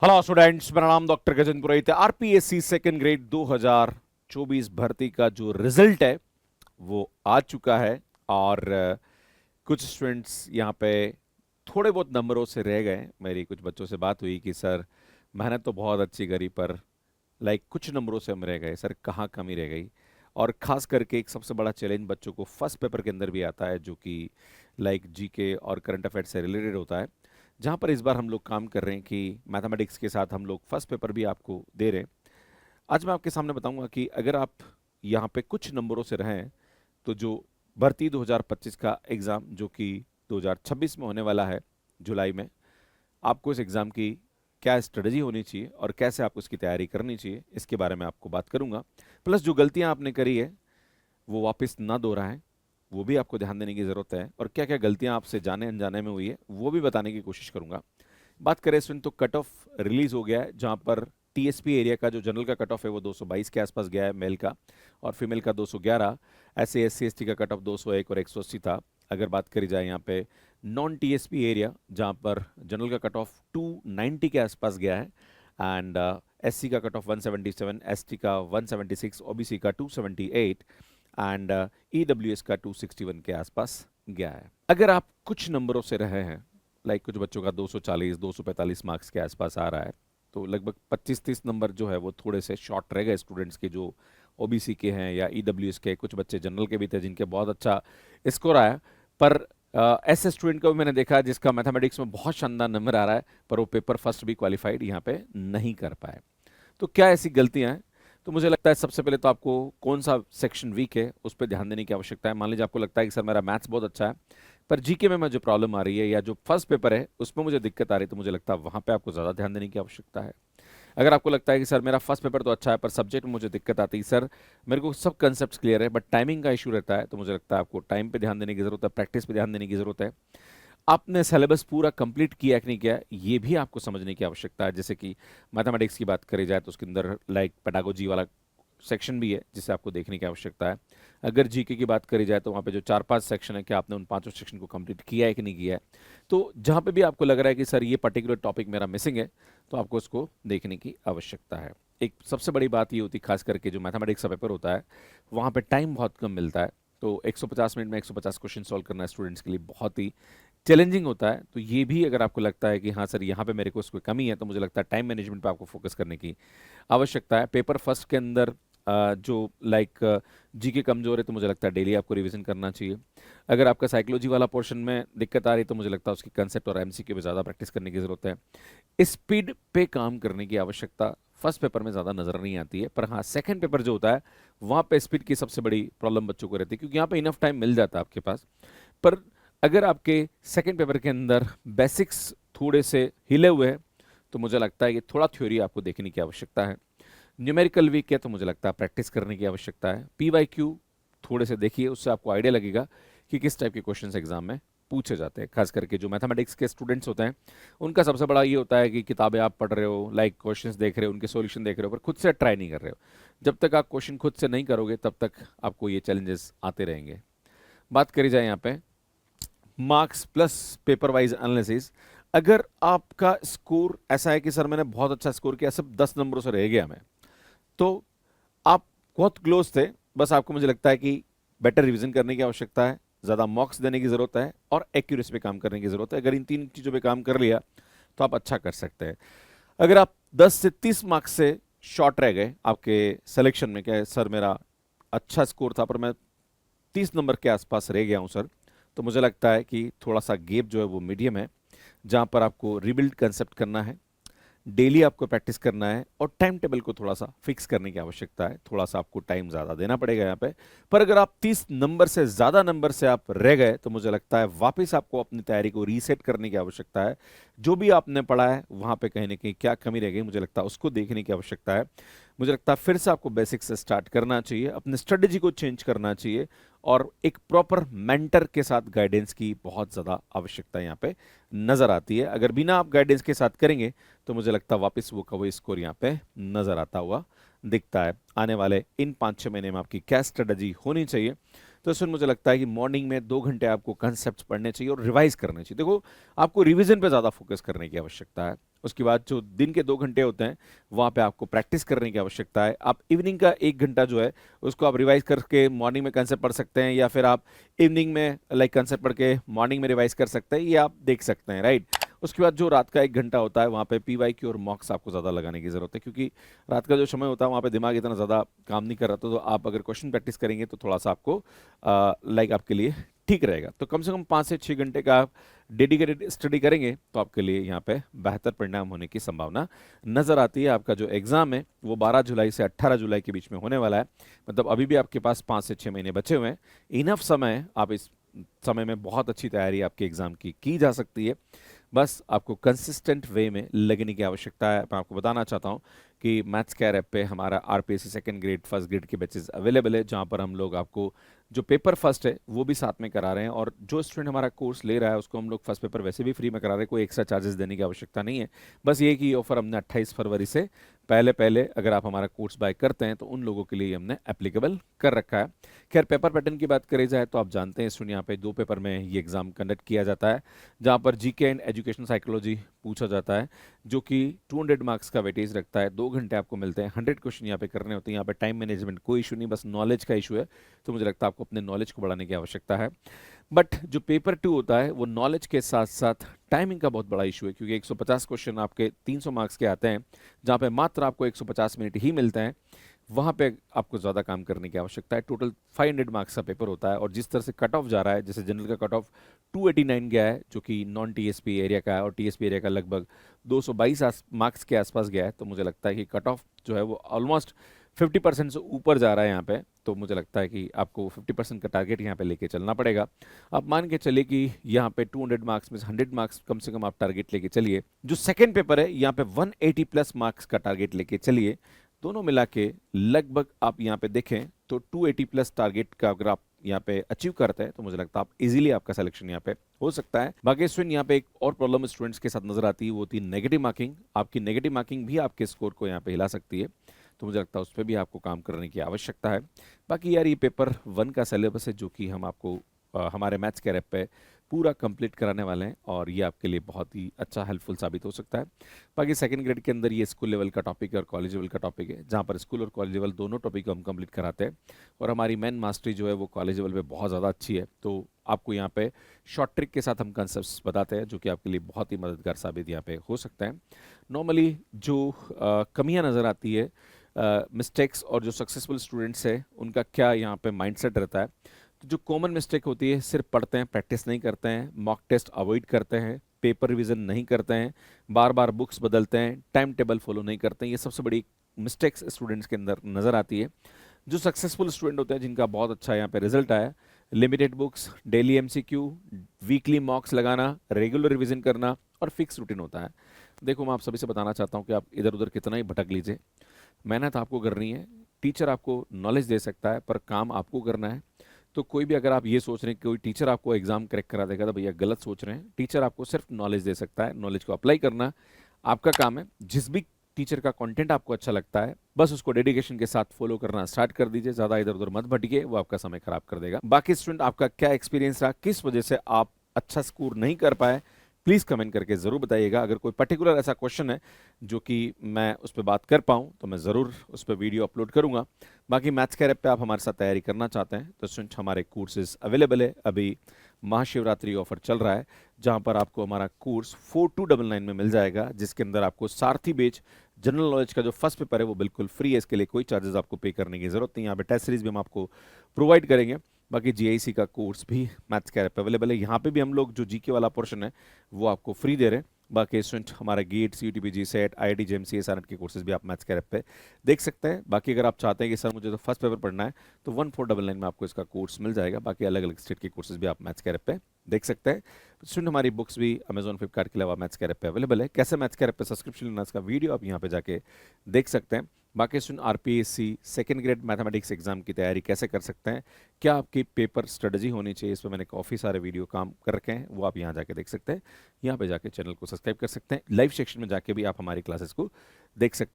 Hello students, मेरा नाम doctor Gajendra पुरोहित है। आरपीएससी सेकंड ग्रेड 2024 भर्ती का जो रिजल्ट है वो आ चुका है। और कुछ स्टूडेंट्स यहाँ पे थोड़े बहुत नंबरों से रह गए। मेरी कुछ बच्चों से बात हुई कि सर मेहनत तो बहुत अच्छी करी पर कुछ नंबरों से हम रह गए, सर कहाँ कमी रह गई। और खास करके एक सबसे बड़ा चैलेंज बच्चों को फर्स्ट पेपर के अंदर भी आता है, जो कि जीके और करंट अफेयर्स से रिलेटेड होता है। जहाँ पर इस बार हम लोग काम कर रहे हैं कि मैथमेटिक्स के साथ हम लोग फर्स्ट पेपर भी आपको दे रहे हैं। आज मैं आपके सामने बताऊंगा कि अगर आप यहाँ पे कुछ नंबरों से रहें तो जो भर्ती 2025 का एग्ज़ाम जो कि 2026 में होने वाला है जुलाई में, आपको इस एग्ज़ाम की क्या स्ट्रेटजी होनी चाहिए और कैसे आपको इसकी तैयारी करनी चाहिए, इसके बारे में आपको बात करूंगा। प्लस जो गलतियां आपने करी है वो वापस ना दोहराएं, वो भी आपको ध्यान देने की ज़रूरत है। और क्या क्या गलतियां आपसे जाने अनजाने में हुई है वो भी बताने की कोशिश करूंगा। बात करें इसमें तो कट ऑफ रिलीज हो गया है, जहां पर टीएसपी एरिया का जो जनरल का कट ऑफ है वो 222 के आसपास गया है मेल का, और फीमेल का 211। ऐसे एससी एसटी का कट ऑफ 201 और 180 था। अगर बात करी जाए यहाँ पे नॉन टीएसपी एरिया, जहाँ पर जनरल का कट ऑफ 290 के आसपास गया है, एंड एससी का कट ऑफ 177, एसटी का 176, ओबीसी का 278 एंड ईडब्ल्यूएस का 261 के आसपास गया है। अगर आप कुछ नंबरों से रहे हैं, कुछ बच्चों का 240 245 मार्क्स के आसपास आ रहा है, तो लगभग 25-30 नंबर जो है वो थोड़े से शॉर्ट रह गए स्टूडेंट्स के, जो ओबीसी के हैं या ईडब्ल्यूएस के। कुछ बच्चे जनरल के भी थे जिनके बहुत अच्छा स्कोर आया, पर ऐसे स्टूडेंट को भी मैंने देखा जिसका मैथमेटिक्स में बहुत शानदार नंबर आ रहा है, पर वो पेपर फर्स्ट भी क्वालिफाइड यहाँ पे नहीं कर पाए। तो क्या ऐसी गलतियां हैं? तो मुझे लगता है सबसे पहले तो आपको कौन सा सेक्शन वीक है उस पर ध्यान देने की आवश्यकता है। मान लीजिए आपको लगता है कि सर मेरा मैथ्स बहुत अच्छा है, पर जीके में मुझे प्रॉब्लम आ रही है या जो फर्स्ट पेपर है उसमें मुझे दिक्कत आ रही है, तो मुझे लगता है वहां पे आपको ज़्यादा ध्यान देने की आवश्यकता है। अगर आपको लगता है कि सर मेरा फर्स्ट पेपर तो अच्छा है पर सब्जेक्ट में मुझे दिक्कत आती है, सर मेरे को सब कंसेप्ट क्लियर है बट टाइमिंग का इशू रहता है, तो मुझे लगता है आपको टाइम पे ध्यान देने की जरूरत है, प्रैक्टिस पे ध्यान देने की जरूरत है। आपने सिलेबस पूरा कंप्लीट किया कि नहीं किया, ये भी आपको समझने की आवश्यकता है। जैसे कि मैथमेटिक्स की बात करी जाए तो उसके अंदर पेडागोजी वाला सेक्शन भी है जिसे आपको देखने की आवश्यकता है। अगर जीके की बात करी जाए तो वहाँ पे जो 4-5 सेक्शन है, क्या आपने उन पांचों सेक्शन को कंप्लीट किया है कि नहीं किया है। तो जहाँ पे भी आपको लग रहा है कि सर ये पर्टिकुलर टॉपिक मेरा मिसिंग है, तो आपको उसको देखने की आवश्यकता है। एक सबसे बड़ी बात ये होती है, खास करके जो मैथमेटिक्स का पेपर होता है वहाँ पे टाइम बहुत कम मिलता है। तो 150 मिनट में 150 क्वेश्चन सॉल्व करना स्टूडेंट्स के लिए बहुत ही चैलेंजिंग होता है। तो ये भी अगर आपको लगता है कि हाँ सर यहाँ पे मेरे को कोई कमी है, तो मुझे लगता है टाइम मैनेजमेंट पे आपको फोकस करने की आवश्यकता है। पेपर फर्स्ट के अंदर जो जीके कमजोर है, तो मुझे लगता है डेली आपको रिवीजन करना चाहिए। अगर आपका साइकोलॉजी वाला पोर्शन में दिक्कत आ रही है, तो मुझे लगता है उसकी कंसेप्ट और एमसीक्यू पे ज़्यादा प्रैक्टिस करने की ज़रूरत है। स्पीड पे काम करने की आवश्यकता फर्स्ट पेपर में ज़्यादा नज़र नहीं आती है, पर हाँ सेकंड पेपर जो होता है वहाँ पे स्पीड की सबसे बड़ी प्रॉब्लम बच्चों को रहती है, क्योंकि यहाँ पे इनफ टाइम मिल जाता है आपके पास। पर अगर आपके सेकंड पेपर के अंदर बेसिक्स थोड़े से हिले हुए हैं, तो मुझे लगता है कि थोड़ा थ्योरी आपको देखने की आवश्यकता है। न्यूमेरिकल वीक है तो मुझे लगता है प्रैक्टिस करने की आवश्यकता है। पीवाईक्यू थोड़े से देखिए, उससे आपको आइडिया लगेगा कि किस टाइप के क्वेश्चंस एग्जाम में पूछे जाते हैं। खास करके जो मैथमेटिक्स के स्टूडेंट्स होते हैं उनका सबसे बड़ा ये होता है कि किताबें आप पढ़ रहे हो, क्वेश्चंस देख रहे हो, उनके सॉल्यूशन देख रहे हो, पर खुद से ट्राई नहीं कर रहे हो। जब तक आप क्वेश्चन खुद से नहीं करोगे तब तक आपको ये चैलेंजेस आते रहेंगे। बात करी जाए यहाँ पे marks plus paper wise analysis. अगर आपका स्कोर ऐसा है कि सर मैंने बहुत अच्छा स्कोर किया, सिर्फ 10 नंबरों से रह गया मैं, तो आप बहुत क्लोज थे। बस आपको मुझे लगता है कि बेटर रिवीजन करने की आवश्यकता है, ज़्यादा मॉक्स देने की ज़रूरत है और एक्यूरेसी पे काम करने की ज़रूरत है। अगर इन तीन चीज़ों पे काम कर लिया तो आप अच्छा कर सकते हैं। अगर आप 10 से 30 मार्क्स से शॉर्ट रह गए आपके सिलेक्शन में, क्या सर मेरा अच्छा स्कोर था पर मैं 30 नंबर के आसपास रह गया हूं सर, तो मुझे लगता है कि थोड़ा सा गेप जो है वो मीडियम है, जहां पर आपको रिबिल्ड कंसेप्ट करना है, डेली आपको प्रैक्टिस करना है और टाइम टेबल को थोड़ा सा फिक्स करने की आवश्यकता है। थोड़ा सा आपको टाइम ज़्यादा देना पड़ेगा यहाँ पे। पर अगर आप 30 नंबर से ज़्यादा नंबर से आप रह गए, तो मुझे लगता है वापस आपको अपनी तैयारी को रीसेट करने की आवश्यकता है। जो भी आपने पढ़ा है वहाँ पे कहीं ना कहीं क्या कमी रह गई, मुझे लगता है उसको देखने की आवश्यकता है। मुझे लगता है फिर से आपको बेसिक से स्टार्ट करना चाहिए, अपने स्ट्रेटेजी को चेंज करना चाहिए, और एक प्रॉपर मेंटर के साथ गाइडेंस की बहुत ज़्यादा आवश्यकता यहाँ पे नज़र आती है। अगर बिना आप गाइडेंस के साथ करेंगे तो मुझे लगता है वापस वो का वो स्कोर यहाँ पे नज़र आता हुआ दिखता है। आने वाले इन 5-6 महीने में आपकी क्या स्ट्रेटजी होनी चाहिए, तो इसमें मुझे लगता है कि मॉर्निंग में 2 घंटे आपको कंसेप्ट पढ़ने चाहिए और रिवाइज करने चाहिए। देखो, आपको रिवीजन पे ज़्यादा फोकस करने की आवश्यकता है। उसके बाद जो दिन के 2 घंटे होते हैं वहाँ पे आपको प्रैक्टिस करने की आवश्यकता है। आप इवनिंग का 1 घंटा जो है उसको आप रिवाइज करके मॉर्निंग में कंसेप्ट पढ़ सकते हैं, या फिर आप इवनिंग में लाइक कंसेप्ट पढ़ के मॉर्निंग में रिवाइज कर सकते हैं, ये आप देख सकते हैं, राइट। उसके बाद जो रात का 1 घंटा होता है वहाँ पे पीवाईक्यू और मॉक्स आपको ज़्यादा लगाने की ज़रूरत है, क्योंकि रात का जो समय होता है वहाँ पे दिमाग इतना ज़्यादा काम नहीं कर रहा, तो आप अगर क्वेश्चन प्रैक्टिस करेंगे तो थोड़ा सा आपको लाइक आपके लिए ठीक रहेगा। तो कम से कम 5 से 6 घंटे का आप डेडिकेटेड स्टडी करेंगे तो आपके लिए यहाँ पे बेहतर परिणाम होने की संभावना नज़र आती है। आपका जो एग्ज़ाम है वो 12 जुलाई से 18 जुलाई के बीच में होने वाला है, मतलब अभी भी आपके पास 5 से 6 महीने बचे हुए हैं। इनफ समय है, आप इस समय में बहुत अच्छी तैयारी आपके एग्ज़ाम की जा सकती है। बस आपको कंसिस्टेंट वे में लगने की आवश्यकता है। मैं आपको बताना चाहता हूँ कि मैथ्स केयर ऐप पे हमारा RPSC second grade first grade के बैचेस अवेलेबल है, जहाँ पर हम लोग आपको जो पेपर फर्स्ट है वो भी साथ में करा रहे हैं, और जो स्टूडेंट हमारा कोर्स ले रहा है उसको हम लोग फर्स्ट पेपर वैसे भी फ्री में करा रहे हैं, कोई एक्स्ट्रा चार्जेस देने की आवश्यकता नहीं है। बस ये कि ऑफर हमने 28 फरवरी से पहले पहले अगर आप हमारा कोर्स बाय करते हैं तो उन लोगों के लिए हमने एप्लीकेबल कर रखा है। खैर, पेपर पैटर्न की बात करी जाए तो आप जानते हैं स्टूडेंट यहाँ पे 2 पेपर में ये एग्जाम कंडक्ट किया जाता है, जहाँ पर जीके एंड एजुकेशन साइकोलॉजी पूछा जाता है, जो कि 200 मार्क्स का वेटेज रखता है। 2 घंटे आपको मिलते हैं, 100 क्वेश्चन यहाँ पे करने होते हैं। यहाँ पे टाइम मैनेजमेंट कोई इशू नहीं, बस नॉलेज का इशू है, तो मुझे लगता है आपको अपने नॉलेज को बढ़ाने की आवश्यकता है। बट जो पेपर 2 होता है वो नॉलेज के साथ साथ टाइमिंग का बहुत बड़ा इशू है, क्योंकि 150 क्वेश्चन आपके 300 मार्क्स के आते हैं, जहाँ पे मात्र आपको 150 मिनट ही मिलते हैं। वहाँ पे आपको ज़्यादा काम करने की आवश्यकता है। टोटल 500 मार्क्स का पेपर होता है, और जिस तरह से कट ऑफ जा रहा है, जैसे जनरल का कट ऑफ 289 गया है, जो कि नॉन टीएसपी एरिया का है, और टीएसपी एरिया का लगभग 222 मार्क्स के आसपास गया है, तो मुझे लगता है कि कट ऑफ जो है वो ऑलमोस्ट 50% से ऊपर जा रहा है यहाँ पे। तो मुझे लगता है कि आपको 50% का टारगेट यहाँ पे लेके चलना पड़ेगा। आप मान के चलिए कि यहाँ पे 200 मार्क्स में 100 मार्क्स कम से कम आप टारगेट लेके चलिए। जो सेकेंड पेपर है यहाँ पे 180 प्लस मार्क्स का टारगेट लेके चलिए। दोनों मिला के लगभग आप यहाँ पे देखें तो 280 प्लस टारगेट का अगर आप यहाँ पे अचीव करते हैं तो मुझे लगता है आप इजीली आपका सिलेक्शन यहाँ पे हो सकता है। बाकी स्टूडेंट यहाँ पे एक और प्रॉब्लम स्टूडेंट्स के साथ नजर आती है, वो होती है नेगेटिव मार्किंग। आपकी नेगेटिव मार्किंग भी आपके स्कोर को यहाँ पे हिला सकती है, तो मुझे लगता है उस पर भी आपको काम करने की आवश्यकता है। बाकी यार ये पेपर 1 का सिलेबस है, जो कि हम आपको हमारे मैथ्स के ऐप पे पूरा कंप्लीट कराने वाले हैं, और ये आपके लिए बहुत ही अच्छा हेल्पफुल साबित हो सकता है। बाकी सेकंड ग्रेड के अंदर ये स्कूल लेवल का टॉपिक है और कॉलेज लेवल का टॉपिक है, जहाँ पर स्कूल और कॉलेज लेवल दोनों टॉपिक को हम कंप्लीट कराते हैं, और हमारी मेन मास्टरी जो है वो कॉलेज लेवल पे बहुत ज़्यादा अच्छी है। तो आपको यहाँ पे शॉर्ट ट्रिक के साथ हम कंसेप्ट बताते हैं, जो कि आपके लिए बहुत ही मददगार साबित यहाँ पे हो सकते हैं। नॉर्मली जो कमियाँ नज़र आती है, मिस्टेक्स और जो सक्सेसफुल स्टूडेंट्स है उनका क्या यहाँ पे माइंडसेट रहता है, तो जो कॉमन मिस्टेक होती है, सिर्फ पढ़ते हैं, प्रैक्टिस नहीं करते हैं, मॉक टेस्ट अवॉइड करते हैं, पेपर रिवीजन नहीं करते हैं, बार बार बुक्स बदलते हैं, टाइम टेबल फॉलो नहीं करते हैं। ये सबसे बड़ी मिस्टेक्स स्टूडेंट्स के अंदर नज़र आती है। जो सक्सेसफुल स्टूडेंट होते हैं, जिनका बहुत अच्छा यहाँ पे रिजल्ट आया, limited books, daily MCQ, weekly मॉक्स लगाना, रेगुलर रिवीजन करना और फिक्स रूटीन होता है। देखो, मैं आप सभी से बताना चाहता हूँ कि आप इधर उधर कितना ही भटक लीजिए, मेहनत आपको करनी है। टीचर आपको नॉलेज दे सकता है, पर काम आपको करना है। तो कोई भी अगर आप ये सोच रहे हैं कि कोई टीचर आपको एग्जाम क्रैक करा देगा, तो भैया गलत सोच रहे हैं। टीचर आपको सिर्फ नॉलेज दे सकता है, नॉलेज को अप्लाई करना आपका काम है। जिस भी टीचर का कंटेंट आपको अच्छा लगता है, बस उसको डेडिकेशन के साथ फॉलो करना स्टार्ट कर दीजिए। ज़्यादा इधर उधर मत भटकिए, वो आपका समय खराब कर देगा। बाकी स्टूडेंट, आपका क्या एक्सपीरियंस रहा, किस वजह से आप अच्छा स्कोर नहीं कर पाए, प्लीज़ कमेंट करके ज़रूर बताइएगा। अगर कोई पर्टिकुलर ऐसा क्वेश्चन है जो कि मैं उस पर बात कर पाऊँ तो मैं ज़रूर उस पर वीडियो अपलोड करूँगा। बाकी मैथ्स केयर ऐप पे आप हमारे साथ तैयारी करना चाहते हैं तो स्टूडेंट, हमारे कोर्सेज अवेलेबल है। अभी महाशिवरात्रि ऑफर चल रहा है, जहाँ पर आपको हमारा कोर्स 4299 में मिल जाएगा, जिसके अंदर आपको सारथी बेच जनरल नॉलेज का जो फर्स्ट पेपर है वो बिल्कुल फ्री है। इसके लिए कोई चार्जेस आपको पे करने की जरूरत नहीं। यहाँ पे टेस्ट सीरीज भी हम आपको प्रोवाइड करेंगे। बाकी जीआईसी का कोर्स भी मैथ्स केयर पे अवेलेबल है। यहाँ पे भी हम लोग जो जीके वाला पोर्शन है वो आपको फ्री दे रहे हैं। बाकी स्टूडेंट, हमारा गेट, सीयूटीपी, जीसेट, आईआईटी, जेएमसी, एसआरएट के कोर्सेज भी आप मैथ्स केयर पे देख सकते हैं। बाकी अगर आप चाहते हैं कि सर मुझे तो फर्स्ट पेपर पढ़ना है, तो 1499 में आपको इसका कोर्स मिल जाएगा। बाकी अलग अलग स्टेट के कोर्सेज भी आप मैथ्स केयर पे देख सकते हैं। स्टूडेंट, हमारी बुक्स भी अमेजॉन, फ्लिपकार्ट के अलावा मैथ्स केयर पे अवेलेबल है। कैसे मैथ्स केयर पे सब्सक्रिप्शन लेना, इसका वीडियो आप यहाँ पे जाके देख सकते हैं। बाकी student, RPSC second grade mathematics exam की तैयारी कैसे कर सकते हैं, क्या आपकी पेपर स्ट्रेटजी होनी चाहिए, इस पर मैंने काफ़ी सारे वीडियो काम कर रखे हैं, वो आप यहाँ जाके देख सकते हैं। यहाँ पे जाके चैनल को सब्सक्राइब कर सकते हैं। लाइव सेक्शन में जाके भी आप हमारी क्लासेस को देख सकते हैं।